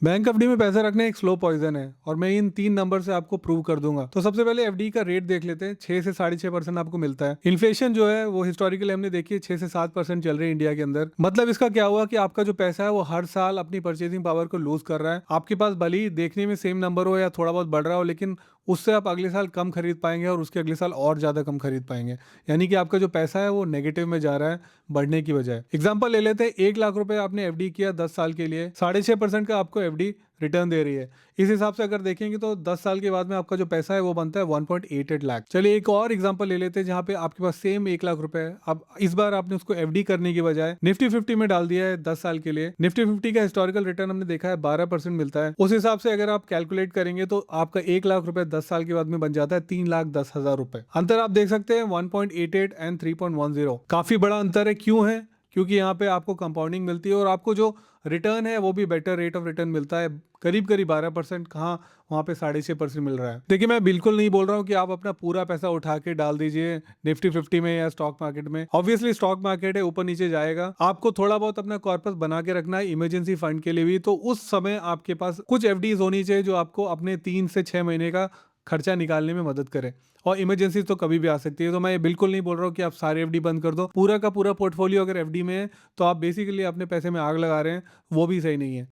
Bank FD में पैसा रखना एक स्लो पॉइजन है और मैं इन 3 नंबर से आपको प्रूव कर दूंगा। तो सबसे पहले एफडी का रेट देख लेते हैं। 6 से 6.5% आपको मिलता है। इन्फ्लेशन जो है वो हिस्टोरिकली हमने देखी है 6 से 7% चल रही है इंडिया के अंदर। मतलब इसका क्या हुआ कि आपका जो पैसा है वो हर साल अपनी परचेसिंग पावर को लूज कर रहा है। आपके पास भले ही देखने में सेम नंबर हो या थोड़ा बहुत बढ़ रहा हो, लेकिन उससे आप अगले साल कम खरीद पाएंगे और उसके अगले साल और ज्यादा कम खरीद पाएंगे। यानी कि आपका जो पैसा है वो नेगेटिव में जा रहा है, बढ़ने की बजाय। एग्जाम्पल ले लेते हैं, 1 लाख रुपए आपने एफडी किया 10 साल के लिए, 6.5% का आपको एफडी रिटर्न दे रही है। इस हिसाब से अगर देखेंगे तो 10 साल के बाद में आपका जो पैसा है वो बनता है 1.88 लाख। चलिए एक और एग्जांपल ले लेते हैं जहां पे आपके पास सेम 1 लाख रुपए है। अब इस बार आपने उसको एफडी करने की बजाय निफ्टी 50 में डाल दिया है 10 साल के लिए। निफ्टी 50 का हिस्टोरिकल रिटर्न हमने देखा है 12% मिलता है। उस हिसाब से अगर आप कैलकुलेट करेंगे तो आपका 1 लाख रुपए 10 साल के बाद में बन जाता है 3,10,000 रुपए। अंतर आप देख सकते हैं 1.88 एंड 3.10। काफी बड़ा अंतर है। क्यों है? क्योंकि यहाँ पे आपको कंपाउंडिंग मिलती है और आपको जो रिटर्न है वो भी बेटर रेट ऑफ रिटर्न मिलता है। करीब करीब 12%, कहाँ वहाँ पे 6.5% मिल रहा है। देखिए मैं बिल्कुल नहीं बोल रहा हूँ कि आप अपना पूरा पैसा उठा के डाल दीजिए निफ्टी 50 में या स्टॉक मार्केट में। ऑब्वियसली स्टॉक मार्केट है, ऊपर नीचे जाएगा। आपको थोड़ा बहुत अपना कॉर्पस बना के रखना है इमरजेंसी फंड के लिए भी। तो उस समय आपके पास कुछ एफडीज होनी चाहिए जो आपको अपने 3 से 6 महीने का खर्चा निकालने में मदद करे। और इमरजेंसी तो कभी भी आ सकती है। तो मैं ये बिल्कुल नहीं बोल रहा हूँ कि आप सारे एफडी बंद कर दो। पूरा का पूरा पोर्टफोलियो अगर एफडी में है तो आप बेसिकली अपने पैसे में आग लगा रहे हैं, वो भी सही नहीं है।